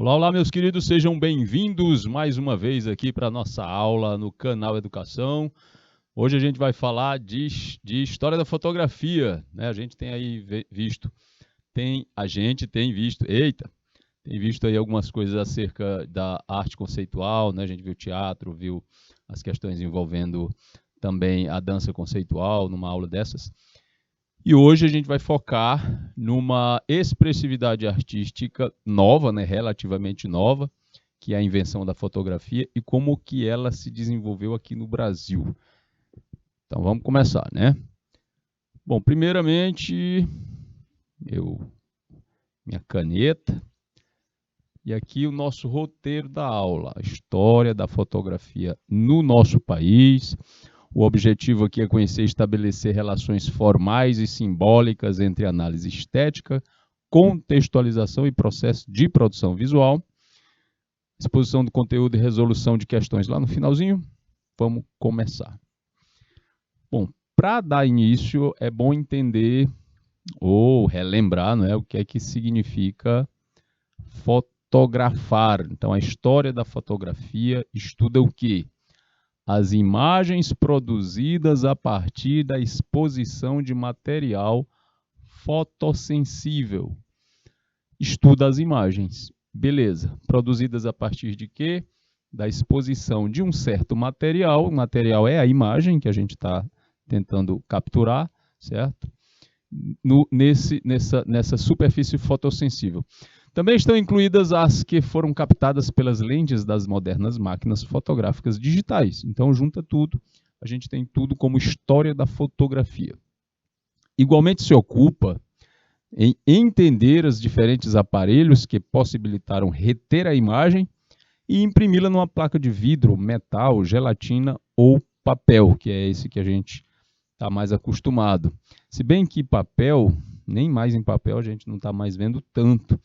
Olá, olá, meus queridos, sejam bem-vindos mais uma vez aqui para a nossa aula no canal Educação. Hoje a gente vai falar de história da fotografia, né? A gente tem aí visto, tem visto aí algumas coisas acerca da arte conceitual, né? A gente viu teatro, viu as questões envolvendo também a dança conceitual numa aula dessas. E hoje a gente vai focar numa expressividade artística nova, né, relativamente nova, que é a invenção da fotografia e como que ela se desenvolveu aqui no Brasil. Então vamos começar, né? Bom, primeiramente, minha caneta e aqui o nosso roteiro da aula, a história da fotografia no nosso país. O objetivo aqui é conhecer e estabelecer relações formais e simbólicas entre análise estética, contextualização e processo de produção visual, exposição do conteúdo e resolução de questões lá no finalzinho. Vamos começar. Bom, para dar início, é bom entender ou relembrar, não é, o que é que significa fotografar. Então, a história da fotografia estuda o quê? As imagens produzidas a partir da exposição de material fotossensível. Estuda as imagens. Beleza. Produzidas a partir de quê? Da exposição de um certo material. O material é a imagem que a gente está tentando capturar, certo? Nessa superfície fotossensível. Também estão incluídas as que foram captadas pelas lentes das modernas máquinas fotográficas digitais. Então, junta tudo, a gente tem tudo como história da fotografia. Igualmente se ocupa em entender os diferentes aparelhos que possibilitaram reter a imagem e imprimi-la numa placa de vidro, metal, gelatina ou papel, que é esse que a gente está mais acostumado. Se bem que papel, nem mais em papel a gente não está mais vendo tanto.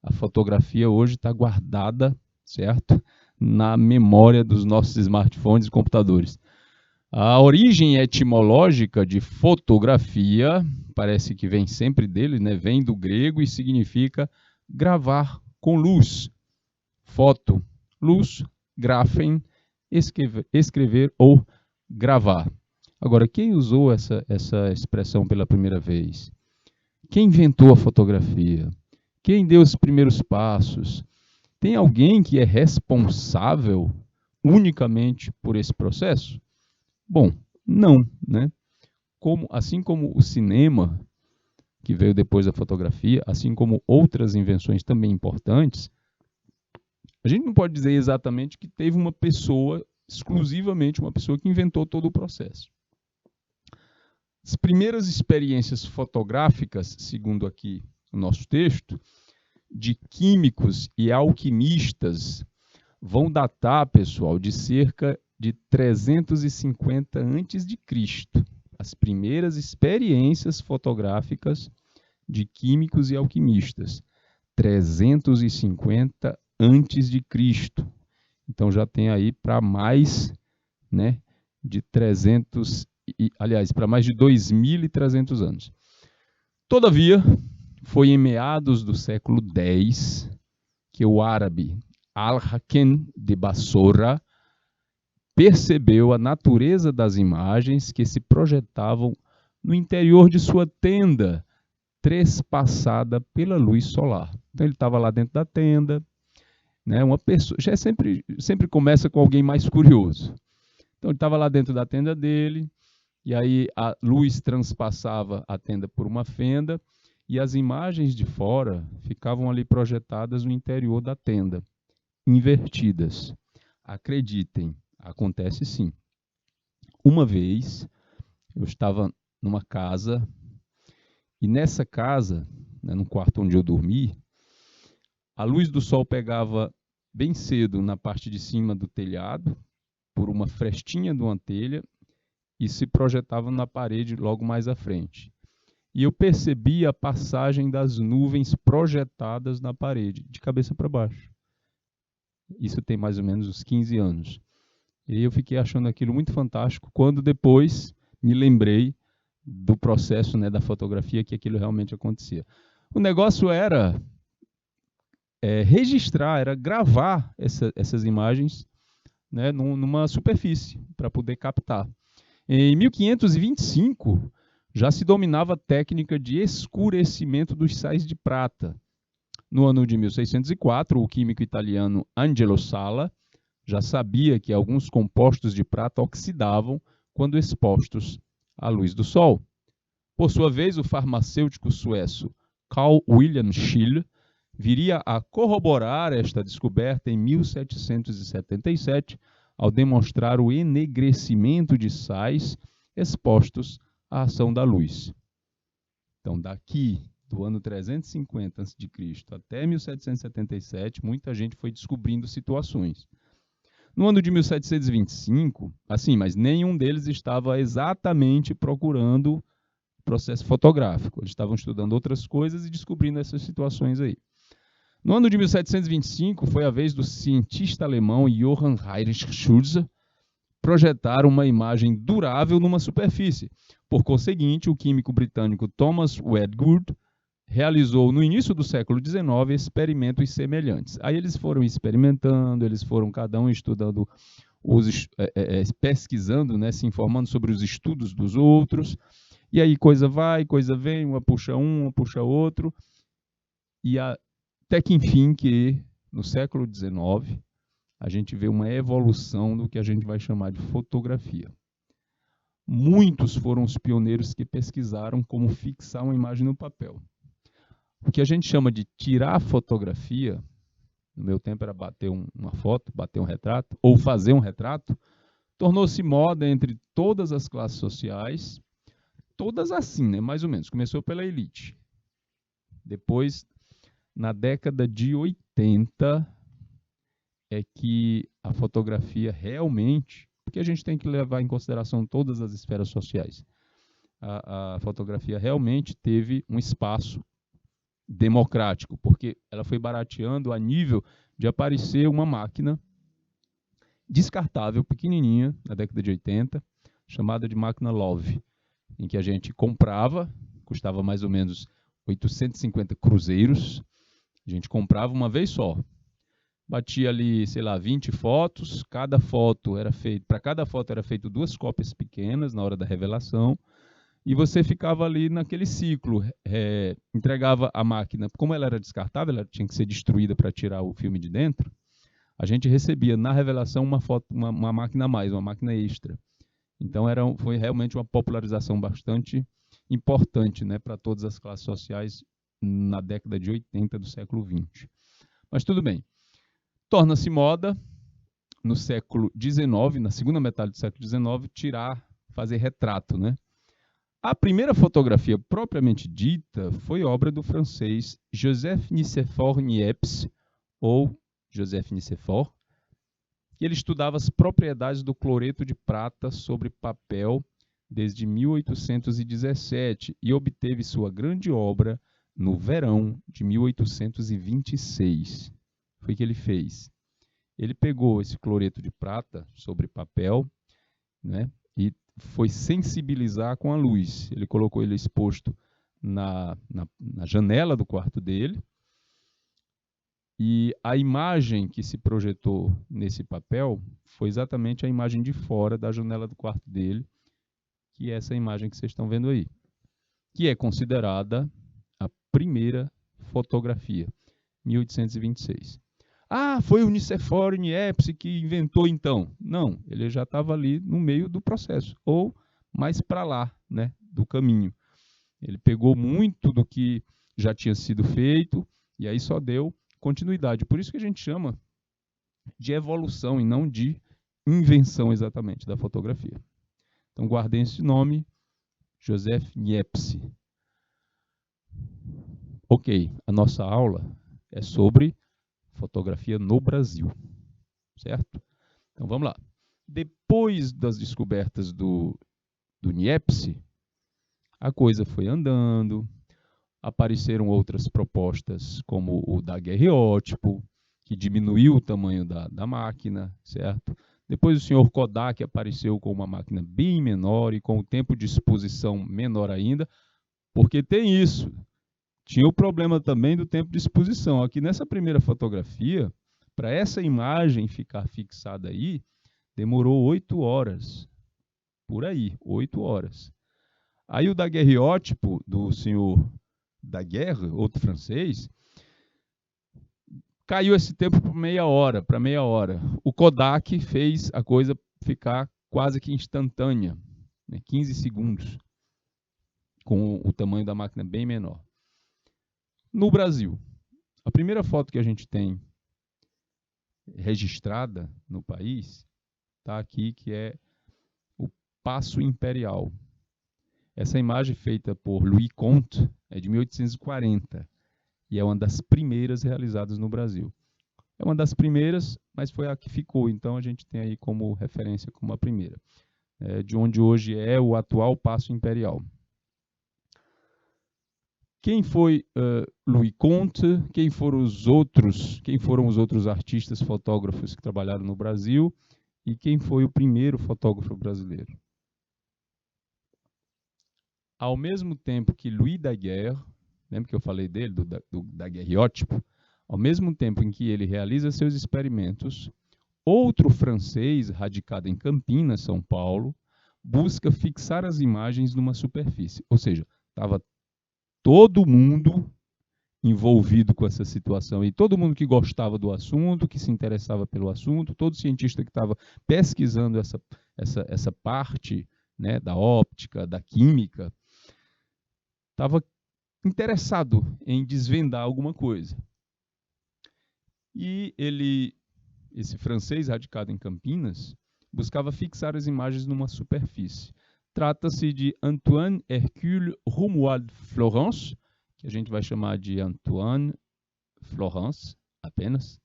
A fotografia hoje está guardada, certo? Na memória dos nossos smartphones e computadores. A origem etimológica de fotografia, parece que vem sempre dele, né? Vem do grego e significa gravar com luz. Foto, luz, graphem, escrever ou gravar. Agora, quem usou essa expressão pela primeira vez? Quem inventou a fotografia? Quem deu os primeiros passos? Tem alguém que é responsável unicamente por esse processo? Bom, não, né? Assim como o cinema, que veio depois da fotografia, assim como outras invenções também importantes, a gente não pode dizer exatamente que teve uma pessoa, exclusivamente uma pessoa que inventou todo o processo. As primeiras experiências fotográficas, segundo aqui o nosso texto, de químicos e alquimistas vão datar, pessoal, de cerca de 350 a.C. As primeiras experiências fotográficas de químicos e alquimistas, 350 a.C. Então já tem aí para mais, né, de 300, para mais de 2.300 anos. Todavia, foi em meados do século X que o árabe Al-Hakem de Bassora percebeu a natureza das imagens que se projetavam no interior de sua tenda, trespassada pela luz solar. Então ele estava lá dentro da tenda, né? Uma pessoa, já sempre começa com alguém mais curioso. Então ele estava lá dentro da tenda dele, e aí a luz transpassava a tenda por uma fenda, e as imagens de fora ficavam ali projetadas no interior da tenda, invertidas. Acreditem, acontece sim. Uma vez, eu estava numa casa, e nessa casa, né, no quarto onde eu dormi, a luz do sol pegava bem cedo na parte de cima do telhado, por uma frestinha de uma telha, e se projetava na parede logo mais à frente. E eu percebi a passagem das nuvens projetadas na parede, de cabeça para baixo. Isso tem mais ou menos uns 15 anos. E eu fiquei achando aquilo muito fantástico, quando depois me lembrei do processo, né, da fotografia, que aquilo realmente acontecia. O negócio era registrar, era gravar essas imagens, né, numa superfície para poder captar. Em 1525, já se dominava a técnica de escurecimento dos sais de prata. No ano de 1604, o químico italiano Angelo Sala já sabia que alguns compostos de prata oxidavam quando expostos à luz do sol. Por sua vez, o farmacêutico sueço Carl Wilhelm Scheele viria a corroborar esta descoberta em 1777, ao demonstrar o enegrecimento de sais expostos à ação da luz. Então, daqui do ano 350 a.C. até 1777, muita gente foi descobrindo situações. No ano de 1725, assim, mas nenhum deles estava exatamente procurando processo fotográfico. Eles estavam estudando outras coisas e descobrindo essas situações aí. No ano de 1725, foi a vez do cientista alemão Johann Heinrich Schulze projetar uma imagem durável numa superfície. Por conseguinte, o químico britânico Thomas Wedgwood realizou, no início do século XIX, experimentos semelhantes. Aí eles foram experimentando, eles foram cada um estudando, pesquisando, né, se informando sobre os estudos dos outros, e aí coisa vai, coisa vem, uma puxa outro, e até que enfim, que no século XIX, a gente vê uma evolução do que a gente vai chamar de fotografia. Muitos foram os pioneiros que pesquisaram como fixar uma imagem no papel. O que a gente chama de tirar fotografia, no meu tempo era bater uma foto, bater um retrato, ou fazer um retrato, tornou-se moda entre todas as classes sociais, todas assim, né, mais ou menos. Começou pela elite. Depois, na década de 80, é que a fotografia realmente, porque a gente tem que levar em consideração todas as esferas sociais, a fotografia realmente teve um espaço democrático, porque ela foi barateando a nível de aparecer uma máquina descartável, pequenininha, na década de 80, chamada de máquina Love, em que a gente comprava, custava mais ou menos 850 cruzeiros, a gente comprava uma vez só. Batia ali, sei lá, 20 fotos, para cada foto era feito 2 cópias pequenas na hora da revelação, e você ficava ali naquele ciclo, entregava a máquina, como ela era descartável, ela tinha que ser destruída para tirar o filme de dentro, a gente recebia na revelação uma máquina a mais, uma máquina extra. Então foi realmente uma popularização bastante importante, né, para todas as classes sociais na década de 80 do século XX. Mas tudo bem. Torna-se moda, no século XIX, na segunda metade do século XIX, fazer retrato, né? A primeira fotografia propriamente dita foi obra do francês Joseph Nicéphore Niepce, ou Joseph Nicéphore, que ele estudava as propriedades do cloreto de prata sobre papel desde 1817 e obteve sua grande obra no verão de 1826. Foi o que ele fez. Ele pegou esse cloreto de prata sobre papel, né, e foi sensibilizar com a luz. Ele colocou ele exposto na janela do quarto dele, e a imagem que se projetou nesse papel foi exatamente a imagem de fora da janela do quarto dele, que é essa imagem que vocês estão vendo aí, que é considerada a primeira fotografia, 1826. Ah, foi o Nicéphore Niepce que inventou então. Não, ele já estava ali no meio do processo, ou mais para lá, né, do caminho. Ele pegou muito do que já tinha sido feito e aí só deu continuidade. Por isso que a gente chama de evolução e não de invenção exatamente da fotografia. Então guardem esse nome, Joseph Niepce. Ok, a nossa aula é sobre fotografia no Brasil, certo? Então vamos lá. Depois das descobertas do Niepce, a coisa foi andando, apareceram outras propostas, como o daguerreótipo, que diminuiu o tamanho da máquina, certo? Depois o senhor Kodak apareceu com uma máquina bem menor e com o tempo de exposição menor ainda, porque tem isso. Tinha o problema também do tempo de exposição. Aqui nessa primeira fotografia, para essa imagem ficar fixada aí, demorou 8 horas. Por aí, 8 horas. Aí o daguerreótipo do senhor Daguerre, outro francês, caiu esse tempo para meia hora. O Kodak fez a coisa ficar quase que instantânea, né? 15 segundos, com o tamanho da máquina bem menor. No Brasil, a primeira foto que a gente tem registrada no país está aqui, que é o Paço Imperial. Essa imagem feita por Louis Comte é de 1840 e é uma das primeiras realizadas no Brasil. É uma das primeiras, mas foi a que ficou, então a gente tem aí como referência como a primeira, de onde hoje é o atual Paço Imperial. Quem foi Louis Comte? Quem foram os outros artistas fotógrafos que trabalharam no Brasil? E quem foi o primeiro fotógrafo brasileiro? Ao mesmo tempo que Louis Daguerre, lembra que eu falei dele, do daguerreótipo? Ao mesmo tempo em que ele realiza seus experimentos, outro francês, radicado em Campinas, São Paulo, busca fixar as imagens numa superfície. Ou seja, estava todo mundo envolvido com essa situação e todo mundo que gostava do assunto, que se interessava pelo assunto, todo cientista que estava pesquisando essa parte, né, da óptica, da química, estava interessado em desvendar alguma coisa. E esse francês radicado em Campinas, buscava fixar as imagens numa superfície. Trata-se de Antoine Hercule Romuald Florence, que a gente vai chamar de Antoine Florence apenas,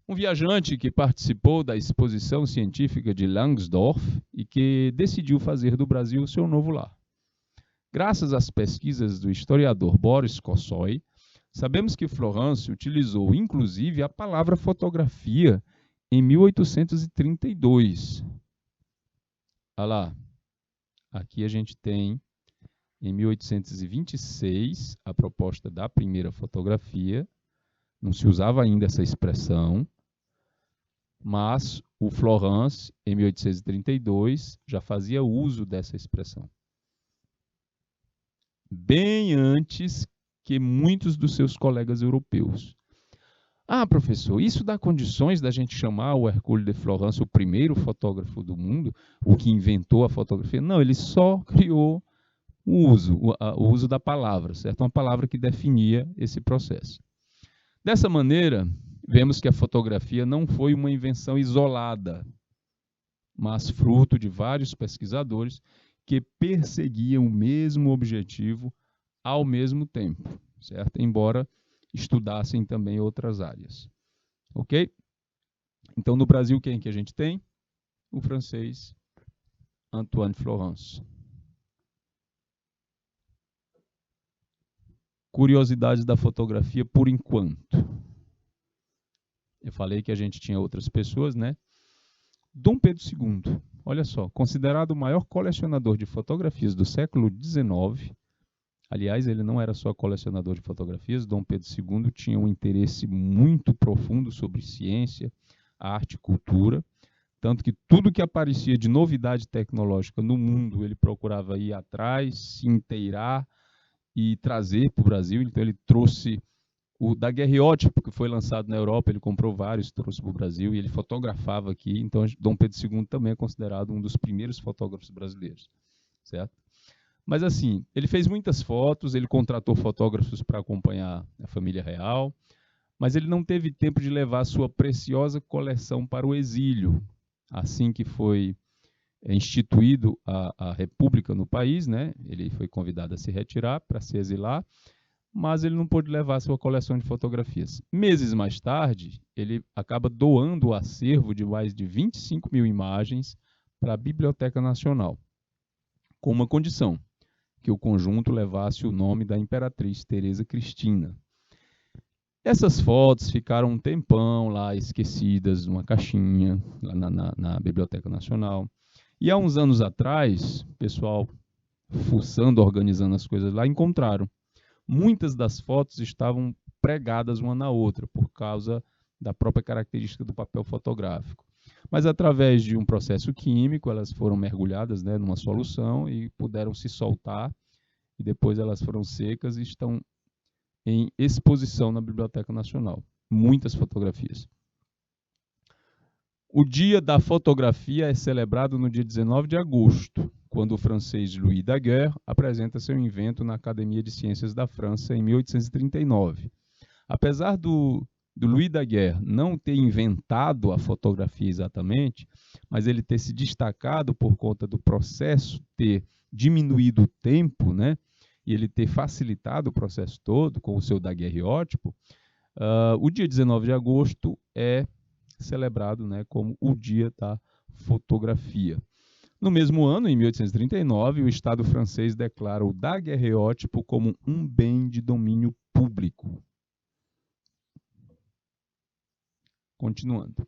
um viajante que participou da exposição científica de Langsdorff e que decidiu fazer do Brasil o seu novo lar. Graças às pesquisas do historiador Boris Kosoy, sabemos que Florence utilizou, inclusive, a palavra fotografia em 1832. Olha lá, aqui a gente tem, em 1826, a proposta da primeira fotografia. Não se usava ainda essa expressão, mas o Florence, em 1832, já fazia uso dessa expressão. Bem antes que muitos dos seus colegas europeus. Ah, professor, isso dá condições da gente chamar o Hercule de Florence o primeiro fotógrafo do mundo, o que inventou a fotografia? Não, ele só criou o uso da palavra, certo? Uma palavra que definia esse processo. Dessa maneira, vemos que a fotografia não foi uma invenção isolada, mas fruto de vários pesquisadores que perseguiam o mesmo objetivo ao mesmo tempo, certo? Embora estudassem também outras áreas. Ok? Então, no Brasil, quem que a gente tem? O francês Antoine Florence. Curiosidades da fotografia por enquanto. Eu falei que a gente tinha outras pessoas, né? Dom Pedro II, olha só, considerado o maior colecionador de fotografias do século XIX. Aliás, ele não era só colecionador de fotografias, Dom Pedro II tinha um interesse muito profundo sobre ciência, arte e cultura, tanto que tudo que aparecia de novidade tecnológica no mundo, ele procurava ir atrás, se inteirar e trazer para o Brasil. Então ele trouxe o daguerreótipo, que foi lançado na Europa, ele comprou vários, trouxe para o Brasil e ele fotografava aqui. Então Dom Pedro II também é considerado um dos primeiros fotógrafos brasileiros, certo? Mas assim, ele fez muitas fotos, ele contratou fotógrafos para acompanhar a família real, mas ele não teve tempo de levar a sua preciosa coleção para o exílio. Assim que foi instituído a república no país, né? Ele foi convidado a se retirar para se exilar, mas ele não pôde levar a sua coleção de fotografias. Meses mais tarde, ele acaba doando o acervo de mais de 25 mil imagens para a Biblioteca Nacional, com uma condição, que o conjunto levasse o nome da Imperatriz Teresa Cristina. Essas fotos ficaram um tempão lá esquecidas numa caixinha, lá na Biblioteca Nacional. E há uns anos atrás, o pessoal fuçando, organizando as coisas lá, encontraram muitas das fotos estavam pregadas uma na outra, por causa da própria característica do papel fotográfico. Mas através de um processo químico, elas foram mergulhadas, né, numa solução e puderam se soltar, e depois elas foram secas e estão em exposição na Biblioteca Nacional. Muitas fotografias. O Dia da Fotografia é celebrado no dia 19 de agosto, quando o francês Louis Daguerre apresenta seu invento na Academia de Ciências da França em 1839. Apesar do Louis Daguerre não ter inventado a fotografia exatamente, mas ele ter se destacado por conta do processo ter diminuído o tempo, né? E ele ter facilitado o processo todo com o seu daguerreótipo, o dia 19 de agosto é celebrado, né, como o Dia da Fotografia. No mesmo ano, em 1839, o Estado francês declara o daguerreótipo como um bem de domínio público. Continuando.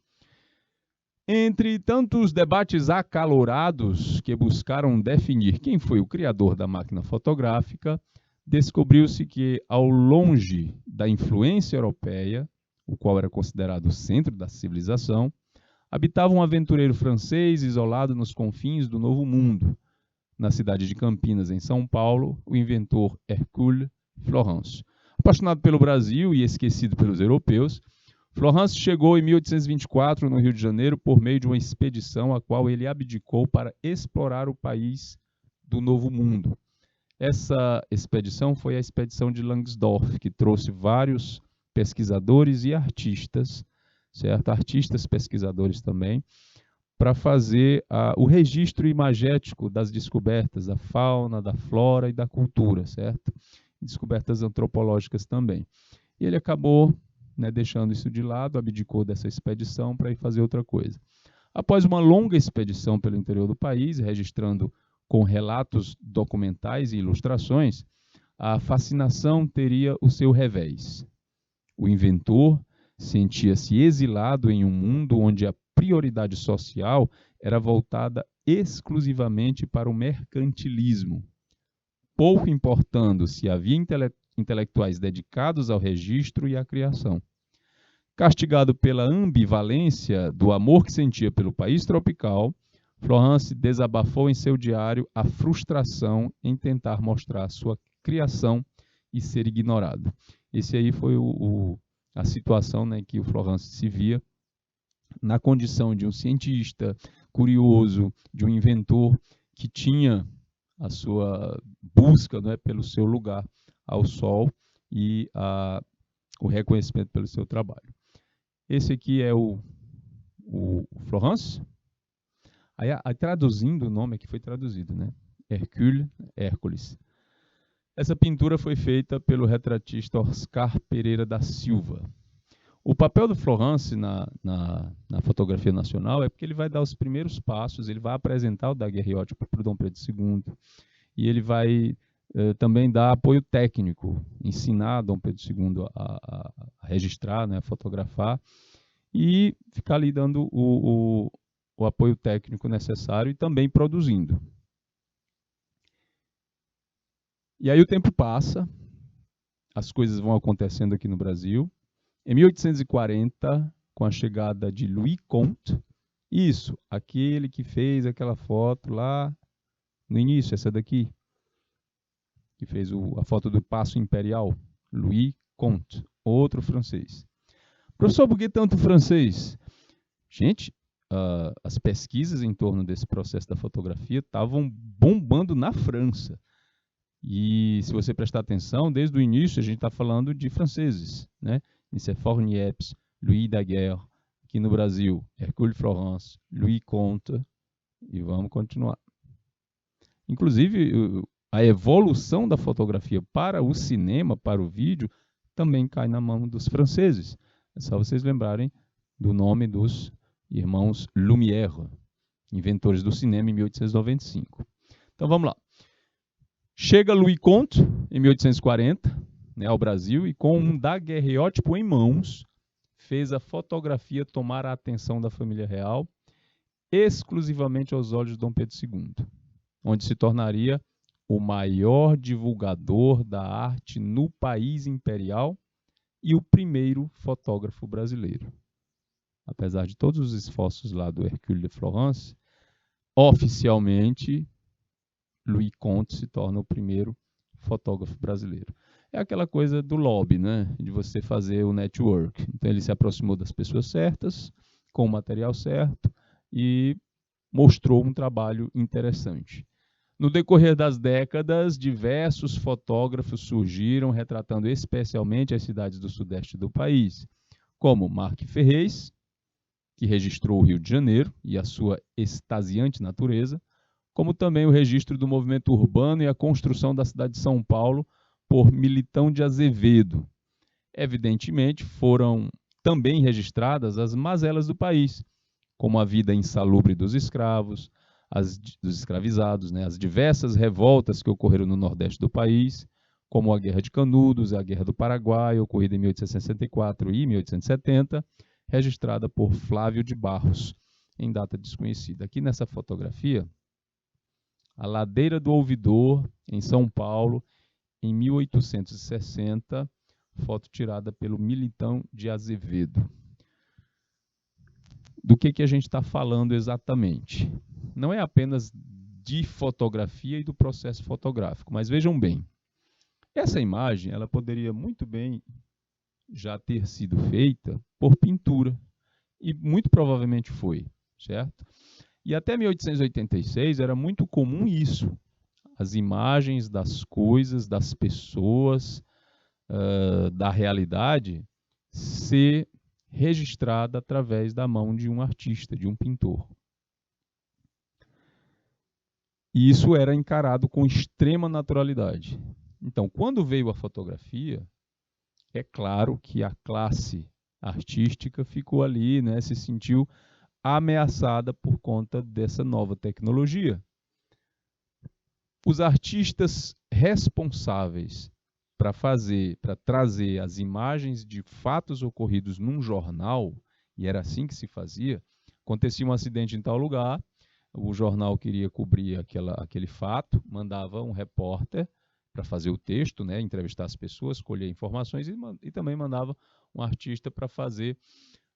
Entre tantos debates acalorados que buscaram definir quem foi o criador da máquina fotográfica, descobriu-se que, ao longe da influência europeia, o qual era considerado o centro da civilização, habitava um aventureiro francês isolado nos confins do Novo Mundo. Na cidade de Campinas, em São Paulo, o inventor Hercule Florence. Apaixonado pelo Brasil e esquecido pelos europeus, Florence chegou em 1824 no Rio de Janeiro por meio de uma expedição a qual ele abdicou para explorar o país do Novo Mundo. Essa expedição foi a expedição de Langsdorff, que trouxe vários pesquisadores e artistas, certo? Artistas pesquisadores também, para fazer o registro imagético das descobertas da fauna, da flora e da cultura, certo? Descobertas antropológicas também. E ele acabou, né, deixando isso de lado, abdicou dessa expedição para ir fazer outra coisa. Após uma longa expedição pelo interior do país, registrando com relatos documentais e ilustrações, a fascinação teria o seu revés. O inventor sentia-se exilado em um mundo onde a prioridade social era voltada exclusivamente para o mercantilismo, pouco importando se havia intelectuais dedicados ao registro e à criação. Castigado pela ambivalência do amor que sentia pelo país tropical, Florence desabafou em seu diário a frustração em tentar mostrar sua criação e ser ignorado. Esse aí foi a situação, né, que o Florence se via na condição de um cientista curioso, de um inventor que tinha a sua busca, né, pelo seu lugar ao sol e o reconhecimento pelo seu trabalho. Esse aqui é o Florence. Aí, traduzindo o nome aqui foi traduzido, né? Hércules. Essa pintura foi feita pelo retratista Oscar Pereira da Silva. O papel do Florence na fotografia nacional é porque ele vai dar os primeiros passos, ele vai apresentar o daguerreótipo para o Dom Pedro II e ele vai também dar apoio técnico, ensinar Dom Pedro II a registrar, né, a fotografar e ficar ali dando o apoio técnico necessário e também produzindo. E aí o tempo passa, as coisas vão acontecendo aqui no Brasil. Em 1840, com a chegada de Louis Comte, aquele que fez aquela foto lá no início, essa daqui, que fez a foto do Paço Imperial, Louis Comte, outro francês. Professor, por que tanto francês? Gente, as pesquisas em torno desse processo da fotografia estavam bombando na França. E se você prestar atenção, desde o início a gente está falando de franceses, né? Nicéphore Niepce, Louis Daguerre, aqui no Brasil, Hercule Florence, Louis Comte, e vamos continuar. Inclusive, a evolução da fotografia para o cinema, para o vídeo, também cai na mão dos franceses. É só vocês lembrarem do nome dos irmãos Lumière, inventores do cinema em 1895. Então vamos lá. Chega Louis Comte, em 1840, né, ao Brasil, e com um daguerreótipo em mãos, fez a fotografia tomar a atenção da família real, exclusivamente aos olhos de Dom Pedro II, onde se tornaria o maior divulgador da arte no país imperial e o primeiro fotógrafo brasileiro. Apesar de todos os esforços lá do Hercule de Florence, oficialmente, Louis Comte se torna o primeiro fotógrafo brasileiro. É aquela coisa do lobby, né? De você fazer o network. Então ele se aproximou das pessoas certas, com o material certo e mostrou um trabalho interessante. No decorrer das décadas, diversos fotógrafos surgiram retratando especialmente as cidades do sudeste do país, como Marque Ferrez, que registrou o Rio de Janeiro e a sua extasiante natureza, como também o registro do movimento urbano e a construção da cidade de São Paulo por Militão de Azevedo. Evidentemente, foram também registradas as mazelas do país, como a vida insalubre dos escravos, dos escravizados, né, as diversas revoltas que ocorreram no Nordeste do país, como a Guerra de Canudos, a Guerra do Paraguai, ocorrida em 1864 e 1870, registrada por Flávio de Barros, em data desconhecida. Aqui nessa fotografia, a Ladeira do Ouvidor, em São Paulo, em 1860, foto tirada pelo Militão de Azevedo. Do que a gente está falando exatamente? Não é apenas de fotografia e do processo fotográfico, mas vejam bem, essa imagem ela poderia muito bem já ter sido feita por pintura, e muito provavelmente foi, certo? E até 1886 era muito comum isso, as imagens das coisas, das pessoas, da realidade, ser registrada através da mão de um artista, de um pintor. E isso era encarado com extrema naturalidade. Então, quando veio a fotografia, é claro que a classe artística ficou ali, né, se sentiu ameaçada por conta dessa nova tecnologia. Os artistas responsáveis para trazer as imagens de fatos ocorridos num jornal, e era assim que se fazia, acontecia um acidente em tal lugar, o jornal queria cobrir aquele fato, mandava um repórter para fazer o texto, né, entrevistar as pessoas, colher informações e também mandava um artista para fazer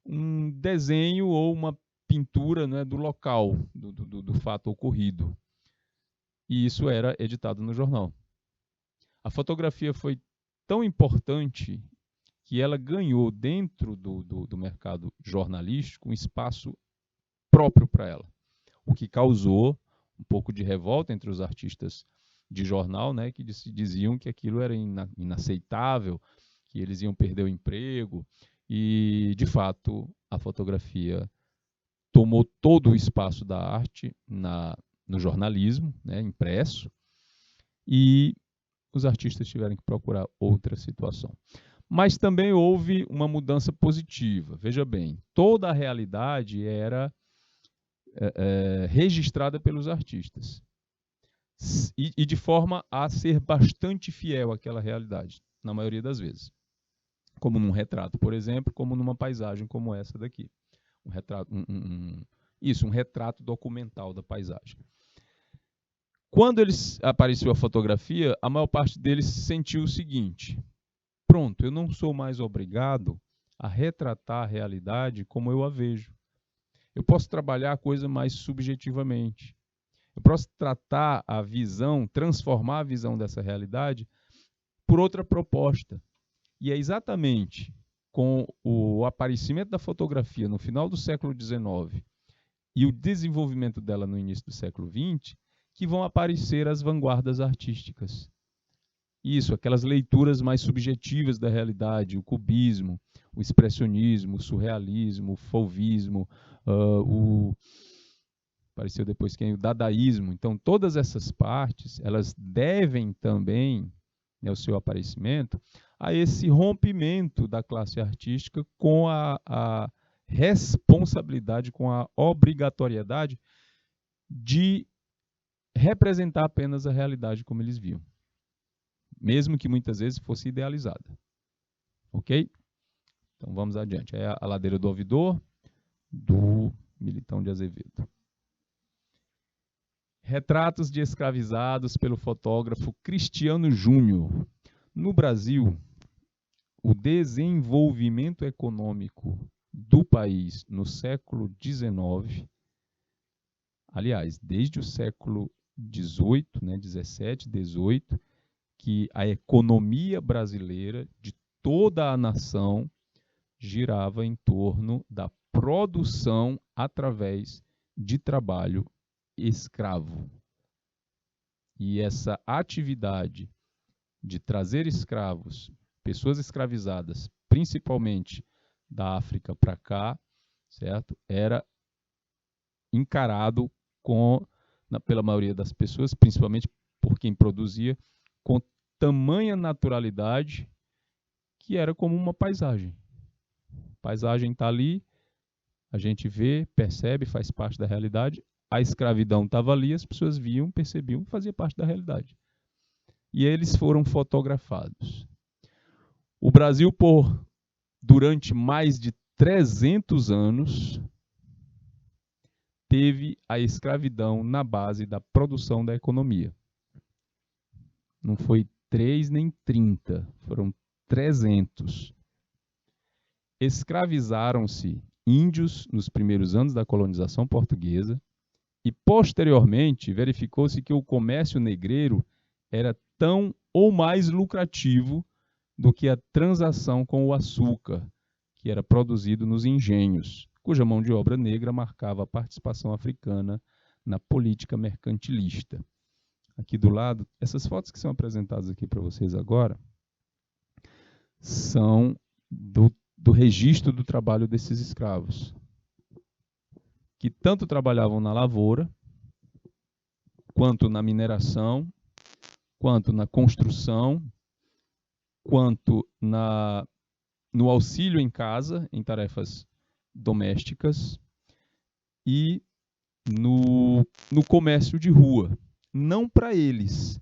um desenho ou uma pintura, né, do local, do fato ocorrido. E isso era editado no jornal. A fotografia foi tão importante que ela ganhou dentro do mercado jornalístico um espaço próprio para ela, o que causou um pouco de revolta entre os artistas de jornal, né, que diziam que aquilo era inaceitável, que eles iam perder o emprego, e, de fato, a fotografia tomou todo o espaço da arte no jornalismo, né, impresso, e os artistas tiveram que procurar outra situação. Mas também houve uma mudança positiva. Veja bem, toda a realidade era registrada pelos artistas. E de forma a ser bastante fiel àquela realidade, na maioria das vezes. Como num retrato, por exemplo, como numa paisagem como essa daqui. Um retrato, um retrato documental da paisagem. Quando apareceu a fotografia, a maior parte deles sentiu o seguinte: pronto, eu não sou mais obrigado a retratar a realidade como eu a vejo. Eu posso trabalhar a coisa mais subjetivamente. Eu posso tratar a visão, transformar a visão dessa realidade por outra proposta. E é exatamente com o aparecimento da fotografia no final do século XIX e o desenvolvimento dela no início do século XX que vão aparecer as vanguardas artísticas. Isso, aquelas leituras mais subjetivas da realidade, o cubismo, o expressionismo, o surrealismo, o fauvismo, apareceu depois o dadaísmo. Então, todas essas partes, elas devem também, né, o seu aparecimento, a esse rompimento da classe artística com a responsabilidade, com a obrigatoriedade de representar apenas a realidade como eles viam, mesmo que muitas vezes fosse idealizada. Ok? Então vamos adiante. É a Ladeira do Ouvidor, do Militão de Azevedo. Retratos de escravizados pelo fotógrafo Cristiano Júnior. No Brasil, o desenvolvimento econômico do país no século XIX, aliás, desde o século XVIII, né, 17, 18, que a economia brasileira de toda a nação girava em torno da produção através de trabalho escravo. E essa atividade de trazer escravos, pessoas escravizadas, principalmente da África para cá, certo? Era encarado pela maioria das pessoas, principalmente por quem produzia, com tamanha naturalidade que era como uma paisagem. A paisagem está ali, a gente vê, percebe, faz parte da realidade. A escravidão estava ali, as pessoas viam, percebiam, fazia parte da realidade. E eles foram fotografados. O Brasil, durante mais de 300 anos, teve a escravidão na base da produção da economia. Não foi 3 nem 30, foram 300. Escravizaram-se índios nos primeiros anos da colonização portuguesa e, posteriormente, verificou-se que o comércio negreiro era tão ou mais lucrativo do que a transação com o açúcar, que era produzido nos engenhos, cuja mão de obra negra marcava a participação africana na política mercantilista. Aqui do lado, essas fotos que são apresentadas aqui para vocês agora são do registro do trabalho desses escravos, que tanto trabalhavam na lavoura, quanto na mineração, quanto na construção, quanto no auxílio em casa, em tarefas domésticas, e no comércio de rua. Não para eles.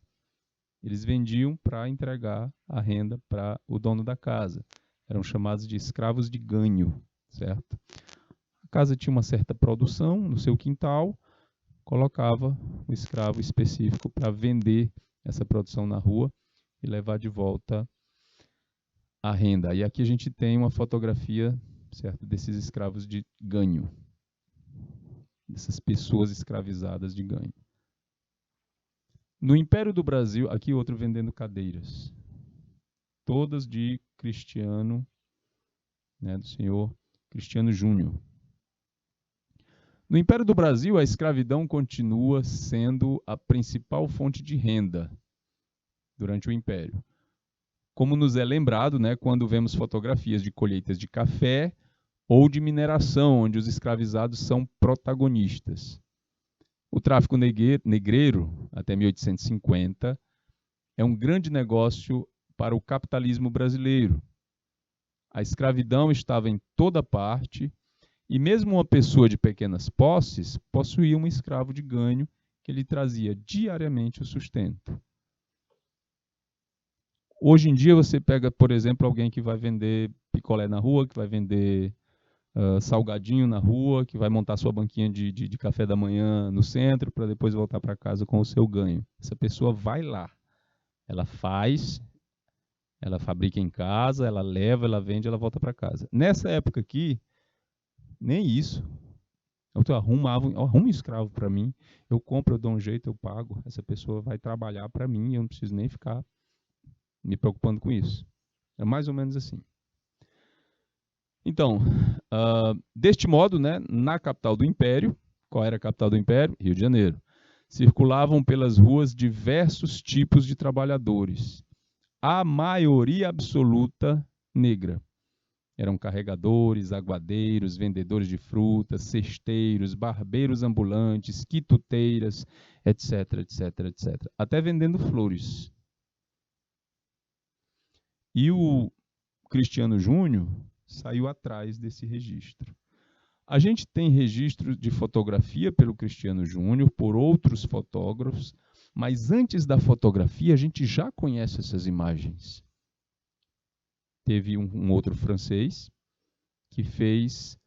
Eles vendiam para entregar a renda para o dono da casa. Eram chamados de escravos de ganho, certo? A casa tinha uma certa produção no seu quintal, colocava um escravo específico para vender essa produção na rua e levar de volta a renda. E aqui a gente tem uma fotografia, certo, desses escravos de ganho, dessas pessoas escravizadas de ganho. No Império do Brasil, aqui outro vendendo cadeiras, todas de Cristiano, né, do senhor Cristiano Júnior. No Império do Brasil, a escravidão continua sendo a principal fonte de renda durante o Império. Como nos é lembrado, né, quando vemos fotografias de colheitas de café ou de mineração, onde os escravizados são protagonistas. O tráfico negreiro, até 1850, é um grande negócio para o capitalismo brasileiro. A escravidão estava em toda parte, e mesmo uma pessoa de pequenas posses possuía um escravo de ganho que lhe trazia diariamente o sustento. Hoje em dia você pega, por exemplo, alguém que vai vender picolé na rua, que vai vender salgadinho na rua, que vai montar sua banquinha de café da manhã no centro para depois voltar para casa com o seu ganho. Essa pessoa vai lá, ela faz, ela fabrica em casa, ela leva, ela vende, ela volta para casa. Nessa época aqui, nem isso. Eu arrumo um escravo para mim, eu compro, eu dou um jeito, eu pago. Essa pessoa vai trabalhar para mim, eu não preciso nem ficar me preocupando com isso. É mais ou menos assim. Então, deste modo, né, na capital do Império, qual era a capital do Império? Rio de Janeiro. Circulavam pelas ruas diversos tipos de trabalhadores. A maioria absoluta negra. Eram carregadores, aguadeiros, vendedores de frutas, cesteiros, barbeiros ambulantes, quituteiras, etc, etc, etc. Até vendendo flores. E o Cristiano Júnior saiu atrás desse registro. A gente tem registro de fotografia pelo Cristiano Júnior, por outros fotógrafos, mas antes da fotografia a gente já conhece essas imagens. Teve um outro francês que fez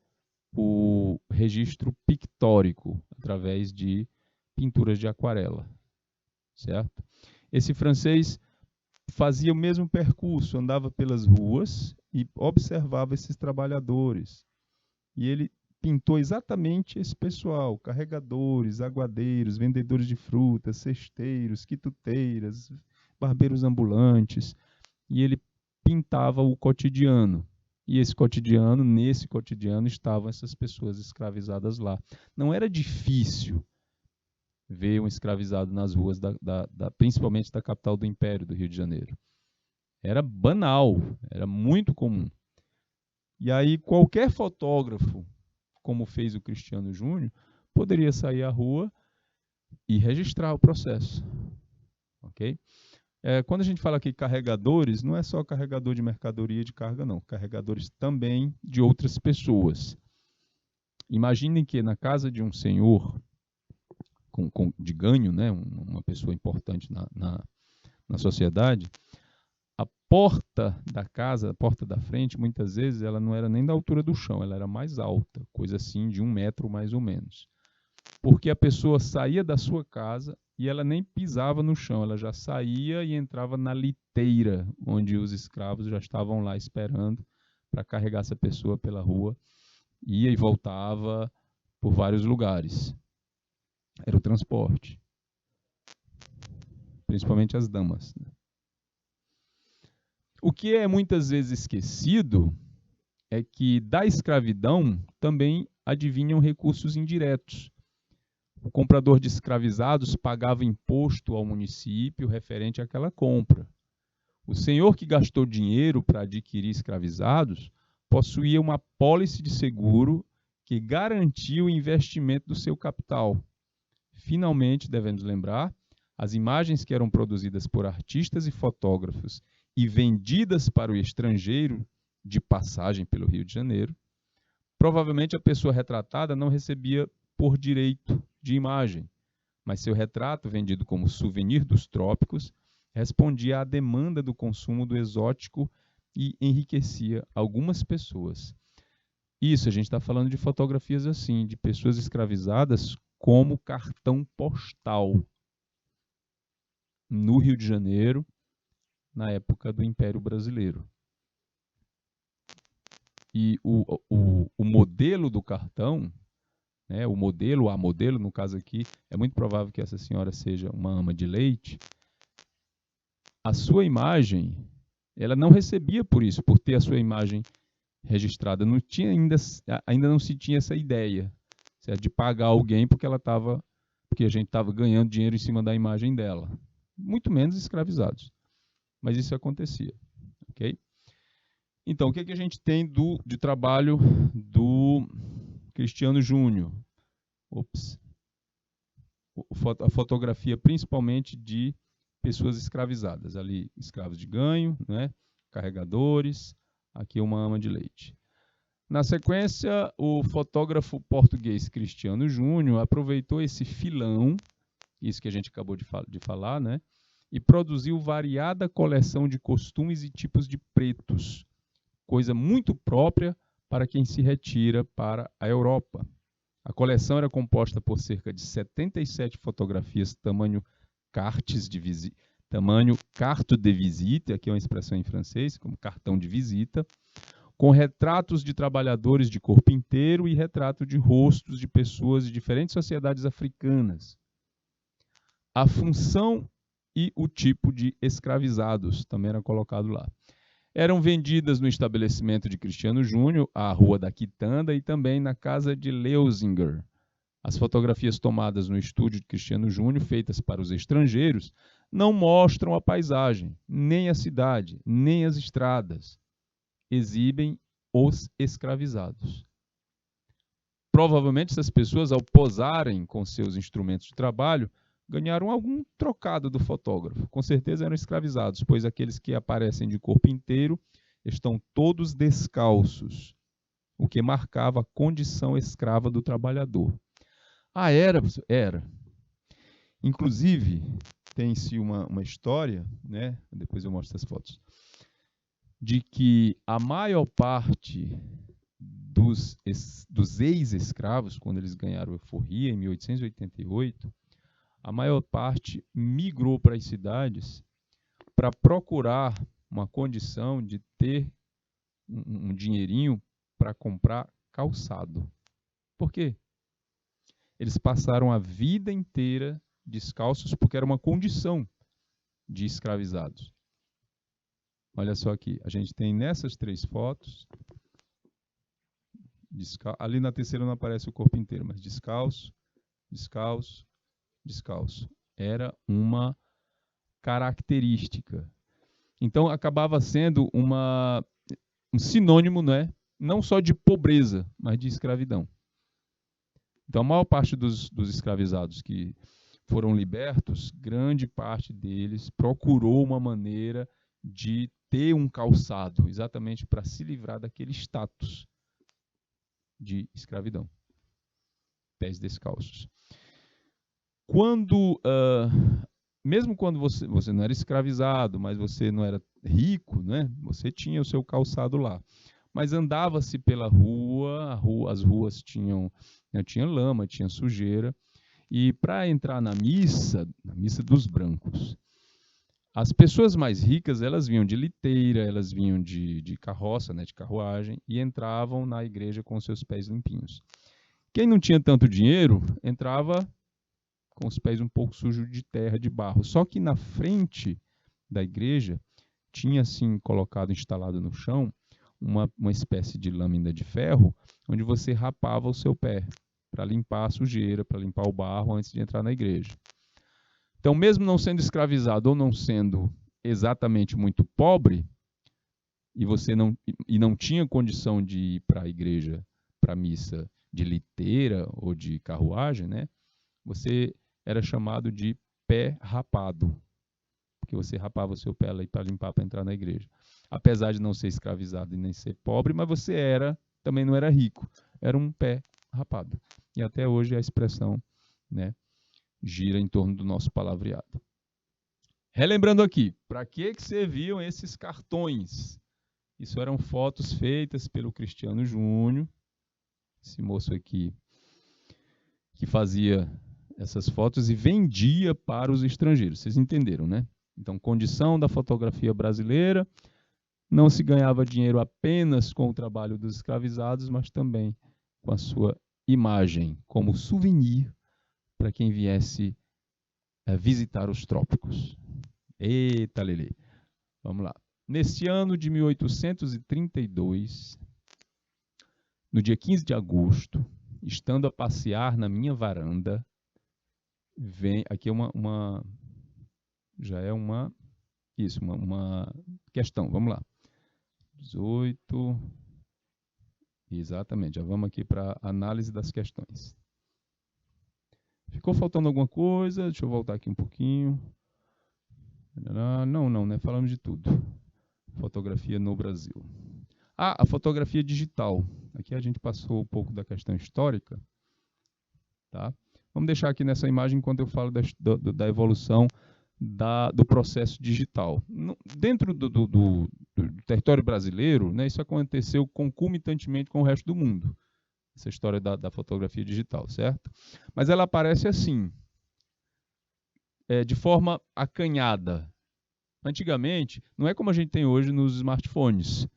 o registro pictórico através de pinturas de aquarela, certo? Esse francês fazia o mesmo percurso, andava pelas ruas e observava esses trabalhadores. E ele pintou exatamente esse pessoal: carregadores, aguadeiros, vendedores de frutas, cesteiros, quituteiras, barbeiros ambulantes. E ele pintava o cotidiano. E nesse cotidiano, estavam essas pessoas escravizadas lá. Não era difícil ver um escravizado nas ruas, principalmente da capital do Império, do Rio de Janeiro. Era banal, era muito comum. E aí qualquer fotógrafo, como fez o Cristiano Júnior, poderia sair à rua e registrar o processo. Ok? Quando a gente fala aqui carregadores, não é só carregador de mercadoria de carga, não. Carregadores também de outras pessoas. Imaginem que na casa de um senhor de ganho, né, uma pessoa importante na sociedade, a porta da casa, a porta da frente, muitas vezes, ela não era nem da altura do chão, ela era mais alta, coisa assim de 1 metro mais ou menos. Porque a pessoa saía da sua casa e ela nem pisava no chão, ela já saía e entrava na liteira, onde os escravos já estavam lá esperando para carregar essa pessoa pela rua, ia e voltava por vários lugares. Era o transporte. Principalmente as damas. O que é muitas vezes esquecido é que da escravidão também advinham recursos indiretos. O comprador de escravizados pagava imposto ao município referente àquela compra. O senhor que gastou dinheiro para adquirir escravizados possuía uma apólice de seguro que garantia o investimento do seu capital. Finalmente, devemos lembrar, as imagens que eram produzidas por artistas e fotógrafos e vendidas para o estrangeiro de passagem pelo Rio de Janeiro, provavelmente a pessoa retratada não recebia por direito de imagem, mas seu retrato, vendido como souvenir dos trópicos, respondia à demanda do consumo do exótico e enriquecia algumas pessoas. Isso, a gente está falando de fotografias assim, de pessoas escravizadas como cartão postal no Rio de Janeiro, na época do Império Brasileiro. E o modelo do cartão, né, a modelo, no caso aqui, é muito provável que essa senhora seja uma ama de leite. A sua imagem, ela não recebia por isso, por ter a sua imagem registrada. Não tinha ainda não se tinha essa ideia, certo? De pagar alguém porque a gente estava ganhando dinheiro em cima da imagem dela. Muito menos escravizados. Mas isso acontecia. Ok? Então, o que a gente tem de trabalho do Cristiano Júnior? A fotografia principalmente de pessoas escravizadas. Ali, escravos de ganho, né? Carregadores. Aqui uma ama de leite. Na sequência, o fotógrafo português Cristiano Júnior aproveitou esse filão, isso que a gente acabou de falar, né? E produziu variada coleção de costumes e tipos de pretos, coisa muito própria para quem se retira para a Europa. A coleção era composta por cerca de 77 fotografias tamanho carte de visite, aqui é uma expressão em francês, como cartão de visita, com retratos de trabalhadores de corpo inteiro e retrato de rostos de pessoas de diferentes sociedades africanas. A função e o tipo de escravizados também era colocado lá. Eram vendidas no estabelecimento de Cristiano Júnior, a Rua da Quitanda, e também na casa de Leuzinger. As fotografias tomadas no estúdio de Cristiano Júnior, feitas para os estrangeiros, não mostram a paisagem, nem a cidade, nem as estradas. Exibem os escravizados. Provavelmente essas pessoas, ao posarem com seus instrumentos de trabalho, ganharam algum trocado do fotógrafo. Com certeza eram escravizados, pois aqueles que aparecem de corpo inteiro estão todos descalços, o que marcava a condição escrava do trabalhador. Era. Inclusive, tem-se uma história, né? Depois eu mostro as fotos, de que a maior parte dos ex-escravos, quando eles ganharam a euforia em 1888, a maior parte migrou para as cidades para procurar uma condição de ter um dinheirinho para comprar calçado. Por quê? Eles passaram a vida inteira descalços porque era uma condição de escravizados. Olha só aqui, a gente tem nessas 3 fotos, ali na terceira não aparece o corpo inteiro, mas descalço, descalço, descalço. Era uma característica. Então acabava sendo um sinônimo, né? Não só de pobreza, mas de escravidão. Então a maior parte dos escravizados que foram libertos, grande parte deles procurou uma maneira de ter um calçado, exatamente para se livrar daquele status de escravidão. Pés descalços. Mesmo quando você não era escravizado, mas você não era rico, né? Você tinha o seu calçado lá. Mas andava-se pela rua, as ruas tinha lama, tinha sujeira. E para entrar na missa dos brancos, as pessoas mais ricas, elas vinham de liteira, elas vinham de carroça, né, de carruagem, e entravam na igreja com seus pés limpinhos. Quem não tinha tanto dinheiro, entrava com os pés um pouco sujos de terra, de barro. Só que na frente da igreja, tinha assim instalado no chão, uma espécie de lâmina de ferro, onde você rapava o seu pé, para limpar a sujeira, para limpar o barro antes de entrar na igreja. Então, mesmo não sendo escravizado ou não sendo exatamente muito pobre, e você não tinha condição de ir para a igreja, para a missa de liteira ou de carruagem, né? Você era chamado de pé rapado, porque você rapava o seu pé para limpar, para entrar na igreja. Apesar de não ser escravizado e nem ser pobre, mas você também não era rico, era um pé rapado. E até hoje a expressão, né, gira em torno do nosso palavreado. Relembrando aqui, para que serviam esses cartões? Isso eram fotos feitas pelo Cristiano Júnior, esse moço aqui, que fazia essas fotos e vendia para os estrangeiros. Vocês entenderam, né? Então, condição da fotografia brasileira, não se ganhava dinheiro apenas com o trabalho dos escravizados, mas também com a sua imagem como souvenir para quem viesse visitar os trópicos. Eita, Lelê. Vamos lá. Neste ano de 1832, no dia 15 de agosto, estando a passear na minha varanda, aqui é uma questão. Vamos lá. 18. Exatamente, já vamos aqui para a análise das questões. Ficou faltando alguma coisa? Deixa eu voltar aqui um pouquinho. Não, né? Falamos de tudo. Fotografia no Brasil. A fotografia digital. Aqui a gente passou um pouco da questão histórica. Tá? Vamos deixar aqui nessa imagem enquanto eu falo da evolução do processo digital. Dentro do território brasileiro, né, isso aconteceu concomitantemente com o resto do mundo. Essa história da fotografia digital, certo? Mas ela aparece assim, de forma acanhada. Antigamente, não é como a gente tem hoje nos smartphones,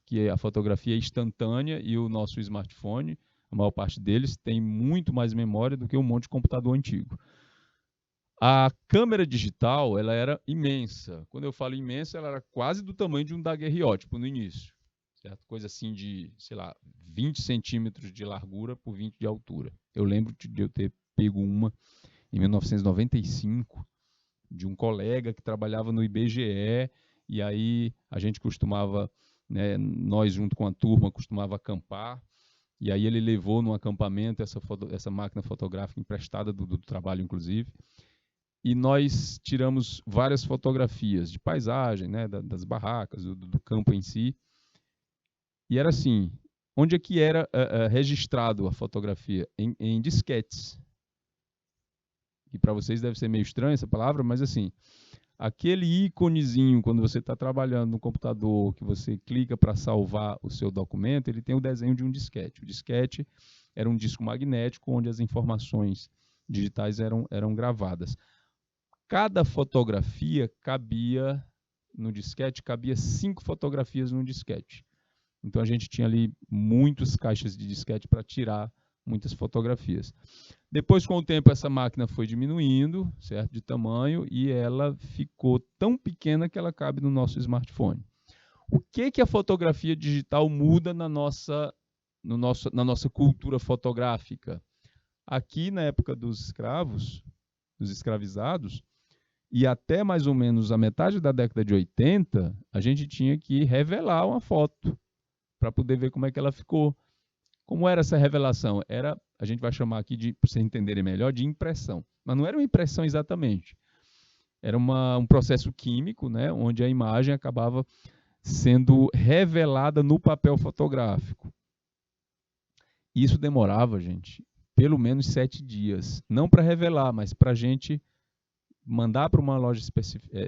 que a fotografia é instantânea e o nosso smartphone, a maior parte deles, tem muito mais memória do que um monte de computador antigo. A câmera digital, ela era imensa. Quando eu falo imensa, ela era quase do tamanho de um daguerreótipo no início. Certo? Coisa assim de, 20 centímetros de largura por 20 de altura. Eu lembro de eu ter pego uma em 1995, de um colega que trabalhava no IBGE, e aí a gente costumava, né, nós junto com a turma, costumava acampar, e aí ele levou no acampamento essa máquina fotográfica emprestada do trabalho, inclusive, e nós tiramos várias fotografias de paisagem, né, das barracas, do campo em si. E era assim, onde é que era registrado a fotografia? Em disquetes. E para vocês deve ser meio estranha essa palavra, mas assim, aquele íconezinho, quando você está trabalhando no computador, que você clica para salvar o seu documento, ele tem o desenho de um disquete. O disquete era um disco magnético onde as informações digitais eram gravadas. Cada fotografia cabia no disquete, cabia 5 fotografias no disquete. Então a gente tinha ali muitas caixas de disquete para tirar muitas fotografias. Depois, com o tempo, essa máquina foi diminuindo, certo, de tamanho, e ela ficou tão pequena que ela cabe no nosso smartphone. O que a fotografia digital muda na nossa cultura fotográfica? Aqui, na época dos escravos, dos escravizados, e até mais ou menos a metade da década de 80, a gente tinha que revelar uma foto para poder ver como é que ela ficou. Como era essa revelação? A gente vai chamar aqui, para vocês entenderem melhor, de impressão. Mas não era uma impressão exatamente. Era um processo químico, né, onde a imagem acabava sendo revelada no papel fotográfico. Isso demorava, gente, pelo menos 7 dias. Não para revelar, mas para a gente mandar para uma loja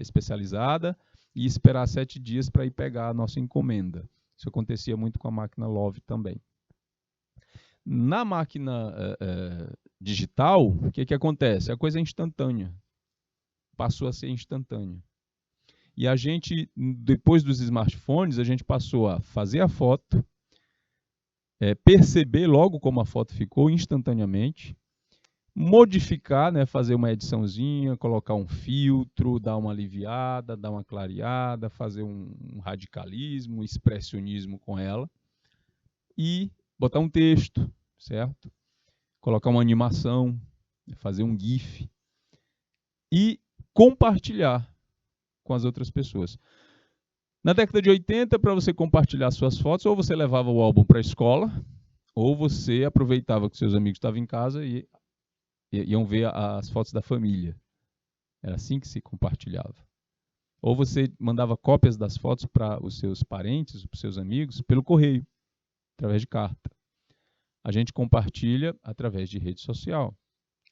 especializada e esperar 7 dias para ir pegar a nossa encomenda. Isso acontecia muito com a máquina Love também. Na máquina digital, o que acontece? A coisa é instantânea. Passou a ser instantânea. E a gente, depois dos smartphones, a gente passou a fazer a foto, perceber logo como a foto ficou instantaneamente, modificar, né, fazer uma ediçãozinha, colocar um filtro, dar uma aliviada, dar uma clareada, fazer um radicalismo, um expressionismo com ela e botar um texto, certo? Colocar uma animação, fazer um GIF e compartilhar com as outras pessoas. Na década de 80, para você compartilhar suas fotos, ou você levava o álbum para a escola, ou você aproveitava que seus amigos estavam em casa e iam ver as fotos da família. Era assim que se compartilhava. Ou você mandava cópias das fotos para os seus parentes, para os seus amigos, pelo correio, através de carta. A gente compartilha através de rede social.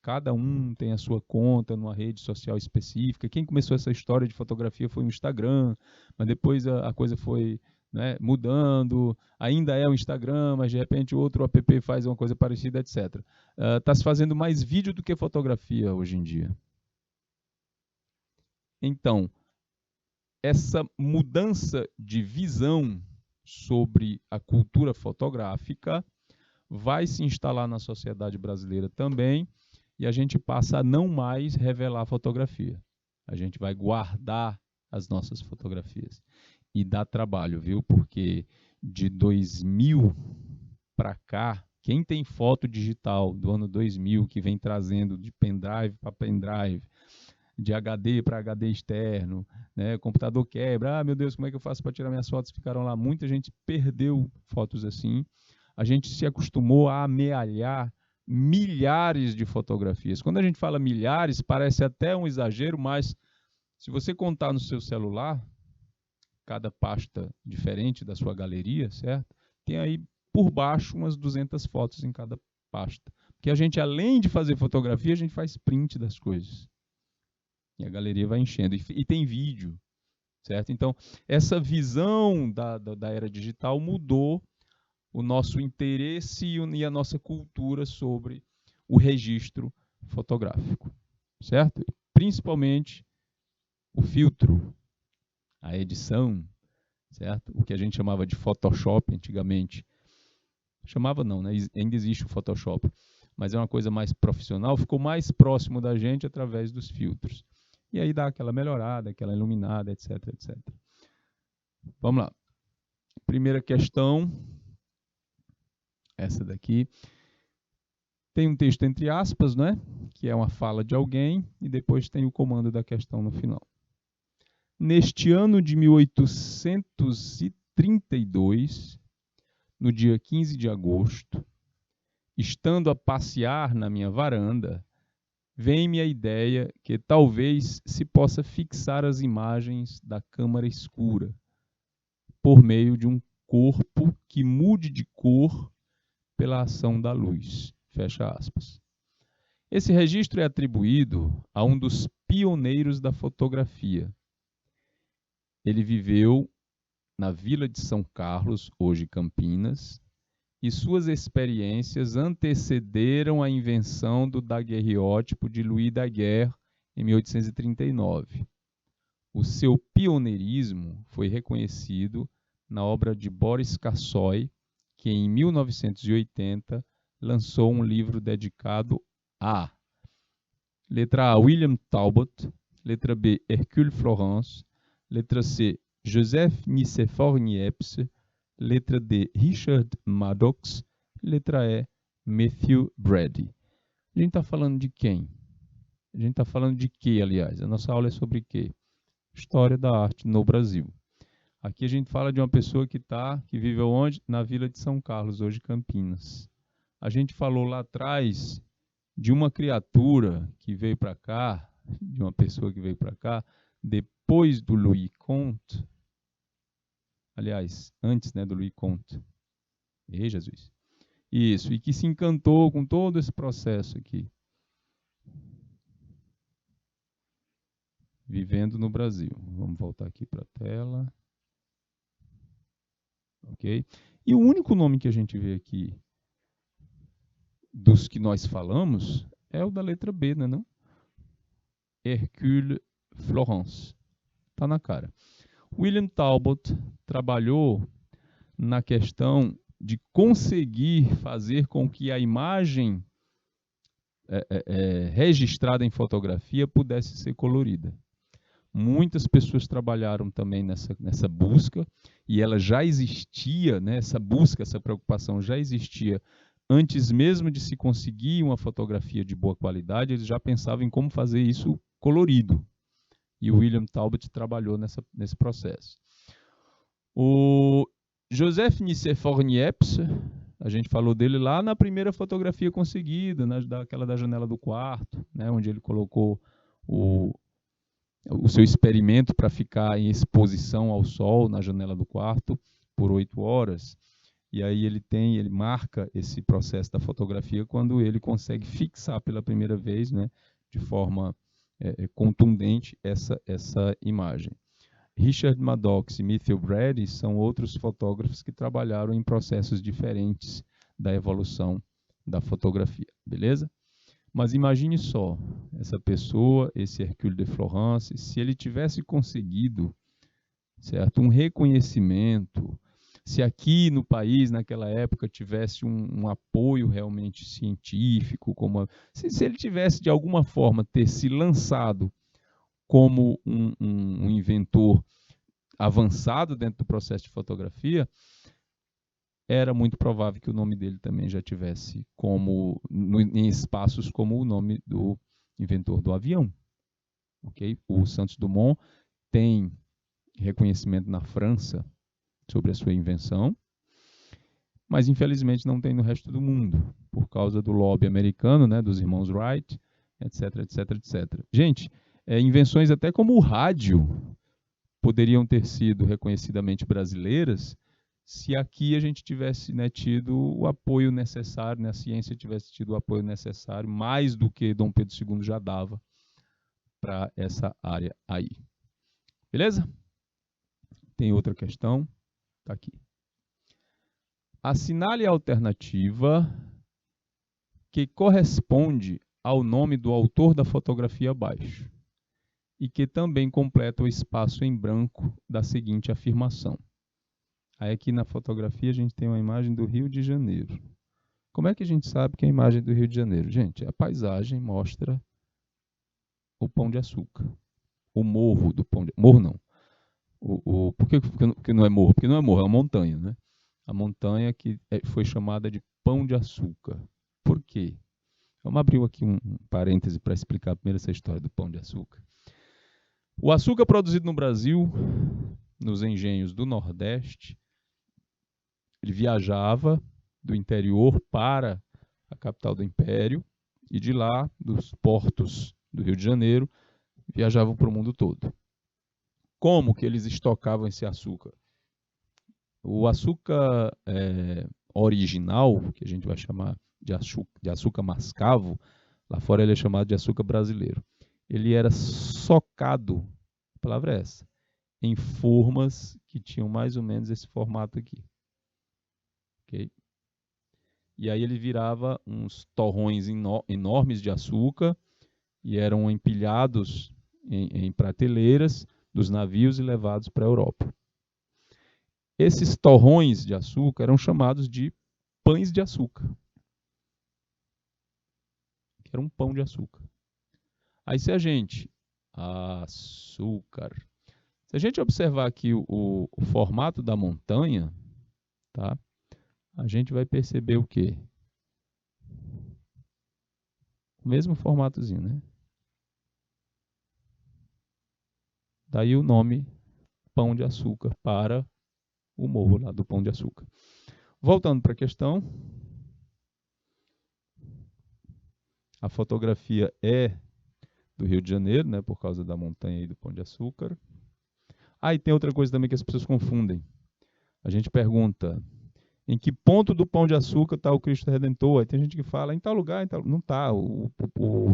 Cada um tem a sua conta numa rede social específica. Quem começou essa história de fotografia foi o Instagram, mas depois a coisa foi, né, mudando. Ainda é o Instagram, mas de repente outro app faz uma coisa parecida, etc. Está se fazendo mais vídeo do que fotografia hoje em dia. Então, essa mudança de visão sobre a cultura fotográfica vai se instalar na sociedade brasileira também, e a gente passa a não mais revelar a fotografia. A gente vai guardar as nossas fotografias. E dá trabalho, viu? Porque de 2000 para cá, quem tem foto digital do ano 2000, que vem trazendo de pendrive para pendrive, de HD para HD externo, né? O computador quebra, meu Deus, como é que eu faço para tirar minhas fotos? Ficaram lá, muita gente perdeu fotos assim. A gente se acostumou a amealhar milhares de fotografias. Quando a gente fala milhares, parece até um exagero, mas se você contar no seu celular, cada pasta diferente da sua galeria, certo? Tem aí por baixo umas 200 fotos em cada pasta. Porque a gente, além de fazer fotografia, a gente faz print das coisas. E a galeria vai enchendo. E tem vídeo, certo? Então, essa visão da era digital mudou o nosso interesse e a nossa cultura sobre o registro fotográfico, certo? Principalmente o filtro, a edição, certo? O que a gente chamava de Photoshop antigamente. Chamava não, né? Ainda existe o Photoshop, mas é uma coisa mais profissional, ficou mais próximo da gente através dos filtros. E aí dá aquela melhorada, aquela iluminada, etc, etc. Vamos lá. Primeira questão, essa daqui. Tem um texto entre aspas, né? Que é uma fala de alguém, e depois tem o comando da questão no final. Neste ano de 1832, no dia 15 de agosto, estando a passear na minha varanda, vem-me a ideia que talvez se possa fixar as imagens da câmara escura por meio de um corpo que mude de cor pela ação da luz. Fecha aspas. Esse registro é atribuído a um dos pioneiros da fotografia. Ele viveu na Vila de São Carlos, hoje Campinas, e suas experiências antecederam a invenção do daguerreótipo de Louis Daguerre em 1839. O seu pioneirismo foi reconhecido na obra de Boris Kazoy, que em 1980 lançou um livro dedicado a letra A, William Talbot, letra B, Hercule Florence, letra C, Joseph Nicéphore Niepce, letra D, Richard Maddox, letra E, Matthew Brady. A gente está falando de quem? A gente está falando de quê, aliás? A nossa aula é sobre quê? História da arte no Brasil. Aqui a gente fala de uma pessoa que vive onde? Na Vila de São Carlos, hoje Campinas. A gente falou lá atrás de uma criatura que veio para cá, de uma pessoa que veio para cá, depois do Louis Comte, aliás, antes, né, do Louis Comte. Ei, Jesus. Isso, e que se encantou com todo esse processo aqui. Vivendo no Brasil. Vamos voltar aqui para a tela. Ok? E o único nome que a gente vê aqui dos que nós falamos é o da letra B, né, não? Hercule Florence. Está na cara. William Talbot trabalhou na questão de conseguir fazer com que a imagem registrada em fotografia pudesse ser colorida. Muitas pessoas trabalharam também nessa busca, e ela já existia, né, essa busca, essa preocupação já existia antes mesmo de se conseguir uma fotografia de boa qualidade. Eles já pensavam em como fazer isso colorido. E o William Talbot trabalhou nesse processo. O Joseph Nicéphore Niepce, a gente falou dele lá na primeira fotografia conseguida, daquela da janela do quarto, né, onde ele colocou o seu experimento para ficar em exposição ao sol na janela do quarto por 8 horas. E aí ele marca esse processo da fotografia quando ele consegue fixar pela primeira vez, né, de forma contundente essa imagem. Richard Maddox e Matthew Brady são outros fotógrafos que trabalharam em processos diferentes da evolução da fotografia, beleza? Mas imagine só, essa pessoa, esse Hercule de Florence, se ele tivesse conseguido, certo, um reconhecimento, se aqui no país, naquela época, tivesse um apoio realmente científico, se ele tivesse, de alguma forma, ter se lançado como um inventor avançado dentro do processo de fotografia, era muito provável que o nome dele também já tivesse em espaços como o nome do inventor do avião. Okay? O Santos Dumont tem reconhecimento na França sobre a sua invenção, mas infelizmente não tem no resto do mundo, por causa do lobby americano, né, dos irmãos Wright, etc, etc, etc. Gente, invenções até como o rádio poderiam ter sido reconhecidamente brasileiras, se aqui a gente tivesse, né, tido o apoio necessário, né, a ciência tivesse tido o apoio necessário, mais do que Dom Pedro II já dava para essa área aí. Beleza? Tem outra questão? Está aqui. Assinale a alternativa que corresponde ao nome do autor da fotografia abaixo e que também completa o espaço em branco da seguinte afirmação. Aí aqui na fotografia a gente tem uma imagem do Rio de Janeiro. Como é que a gente sabe que é a imagem do Rio de Janeiro? Gente, a paisagem mostra o Pão de Açúcar. O morro do Pão de Açúcar. Morro não. Por que não é morro? Porque não é morro, é uma montanha, né? A montanha que foi chamada de Pão de Açúcar. Por quê? Vamos abrir aqui um parêntese para explicar primeiro essa história do Pão de Açúcar. O açúcar produzido no Brasil, nos engenhos do Nordeste, ele viajava do interior para a capital do Império e de lá, dos portos do Rio de Janeiro, viajavam para o mundo todo. Como que eles estocavam esse açúcar? O açúcar original, que a gente vai chamar de açúcar mascavo, lá fora ele é chamado de açúcar brasileiro. Ele era socado, a palavra é essa, em formas que tinham mais ou menos esse formato aqui. Okay? e aí ele virava uns torrões enormes de açúcar e eram empilhados em prateleiras dos navios e levados para a Europa. Esses torrões de açúcar eram chamados de pães de açúcar, que era um pão de açúcar. Aí se a gente observar aqui o formato da montanha, tá? A gente vai perceber o quê? O mesmo formatozinho, né? Daí o nome Pão de Açúcar para o morro lá do Pão de Açúcar. Voltando para a questão, a fotografia é do Rio de Janeiro, né, por causa da montanha e do Pão de Açúcar. E tem outra coisa também que as pessoas confundem. A gente pergunta, em que ponto do Pão de Açúcar está o Cristo Redentor? Aí tem gente que fala, em tal lugar, em tal... Não está. O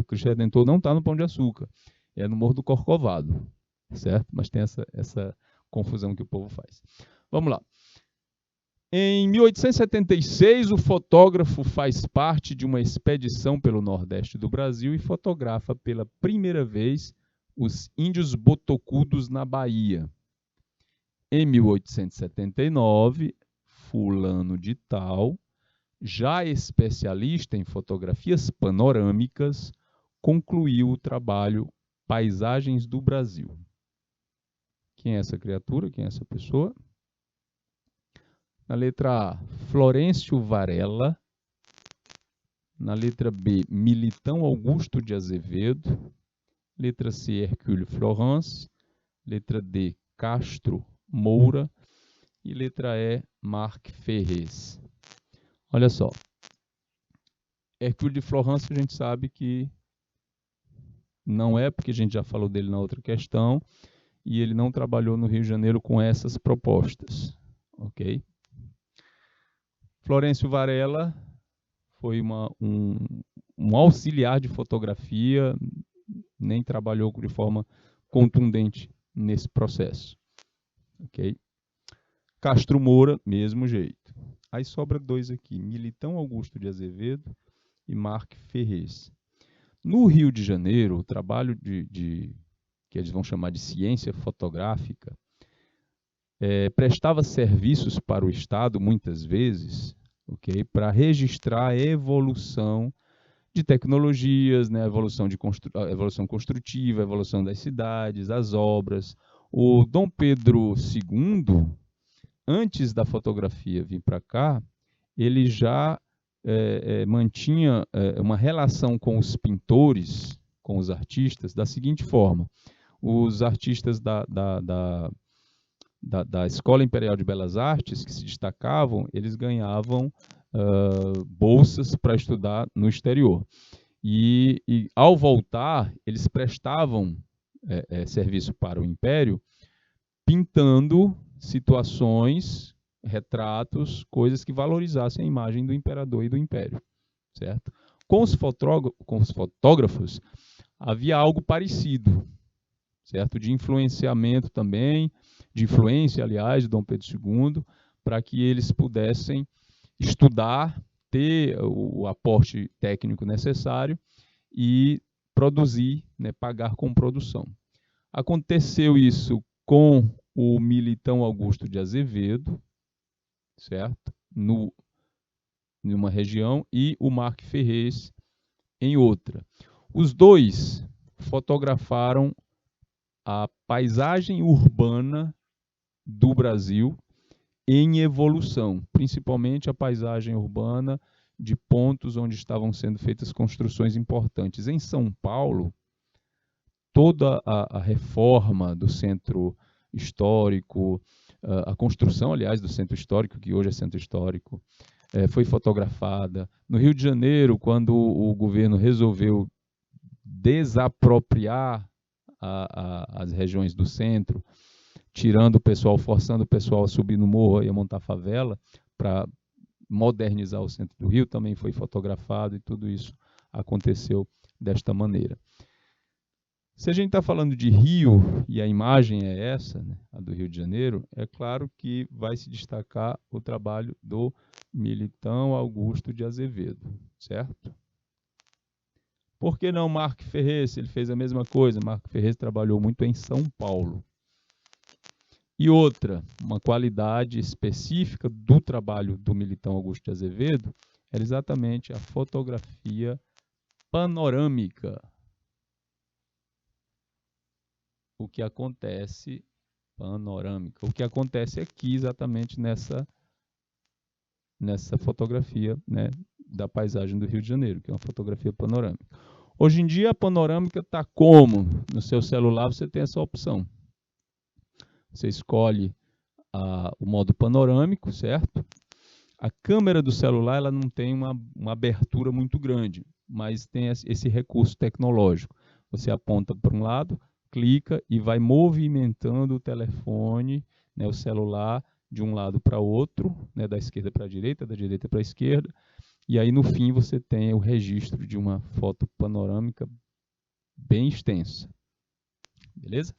Cristo Redentor não está no Pão de Açúcar. É no Morro do Corcovado, certo? Mas tem essa confusão que o povo faz. Vamos lá. Em 1876, o fotógrafo faz parte de uma expedição pelo Nordeste do Brasil e fotografa pela primeira vez os índios botocudos na Bahia. Em 1879, fulano de tal, já especialista em fotografias panorâmicas, concluiu o trabalho Paisagens do Brasil. Quem é essa criatura? Quem é essa pessoa? Na letra A, Florencio Varela. Na letra B, Militão Augusto de Azevedo. Letra C, Hercule Florence. Letra D, Castro Moura. E letra E, Marc Ferrez. Olha só. Hercule de Florence a gente sabe que não é, porque a gente já falou dele na outra questão, e ele não trabalhou no Rio de Janeiro com essas propostas. Ok? Florencio Varela foi um auxiliar de fotografia, nem trabalhou de forma contundente nesse processo. Ok? Castro Moura, mesmo jeito. Aí sobra dois aqui, Militão Augusto de Azevedo e Marc Ferrez. No Rio de Janeiro, o trabalho que eles vão chamar de ciência fotográfica, prestava serviços para o Estado, muitas vezes, okay, para registrar a evolução de tecnologias, né, a evolução construtiva, a evolução das cidades, as obras. O Dom Pedro II, antes da fotografia vir para cá, ele já mantinha uma relação com os pintores, com os artistas, da seguinte forma. Os artistas da Escola Imperial de Belas Artes, que se destacavam, eles ganhavam bolsas para estudar no exterior. E ao voltar, eles prestavam serviço para o Império, pintando situações, retratos, coisas que valorizassem a imagem do imperador e do império, certo? Com os fotógrafos, havia algo parecido, certo? De influenciamento também, de influência, aliás, de Dom Pedro II, para que eles pudessem estudar, ter o aporte técnico necessário e produzir, né, pagar com produção. Aconteceu isso com o Militão Augusto de Azevedo, certo? Numa região, e o Marc Ferrez em outra. Os dois fotografaram a paisagem urbana do Brasil em evolução, principalmente a paisagem urbana de pontos onde estavam sendo feitas construções importantes. Em São Paulo, toda a reforma do centro histórico, a construção, aliás, do centro histórico, que hoje é centro histórico, foi fotografada. No Rio de Janeiro, quando o governo resolveu desapropriar as regiões do centro, tirando o pessoal, forçando o pessoal a subir no morro e a montar favela, para modernizar o centro do Rio, também foi fotografado e tudo isso aconteceu desta maneira. Se a gente está falando de Rio, e a imagem é essa, né, a do Rio de Janeiro, é claro que vai se destacar o trabalho do Militão Augusto de Azevedo, certo? Por que não Marco Ferrez? Ele fez a mesma coisa. Marco Ferrez trabalhou muito em São Paulo. E outra, uma qualidade específica do trabalho do Militão Augusto de Azevedo era exatamente a fotografia panorâmica. O que acontece panorâmica. O que acontece aqui exatamente nessa fotografia, né, da paisagem do Rio de Janeiro, que é uma fotografia panorâmica. Hoje em dia a panorâmica está como? No seu celular você tem essa opção. Você escolhe o modo panorâmico, certo? A câmera do celular ela não tem uma abertura muito grande, mas tem esse recurso tecnológico. Você aponta para um lado, clica e vai movimentando o telefone, né, o celular, de um lado para o outro, né, da esquerda para a direita, da direita para a esquerda, e aí no fim você tem o registro de uma foto panorâmica bem extensa. Beleza?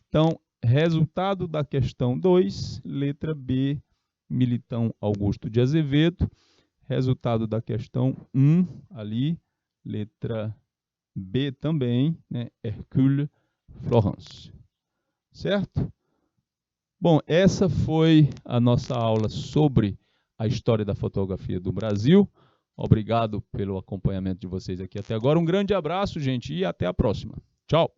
Então, resultado da questão 2, letra B, Militão Augusto de Azevedo. Resultado da questão 1, ali, letra B também, né? Hercule Florence. Certo? Bom, essa foi a nossa aula sobre a história da fotografia do Brasil. Obrigado pelo acompanhamento de vocês aqui até agora. Um grande abraço, gente, e até a próxima. Tchau!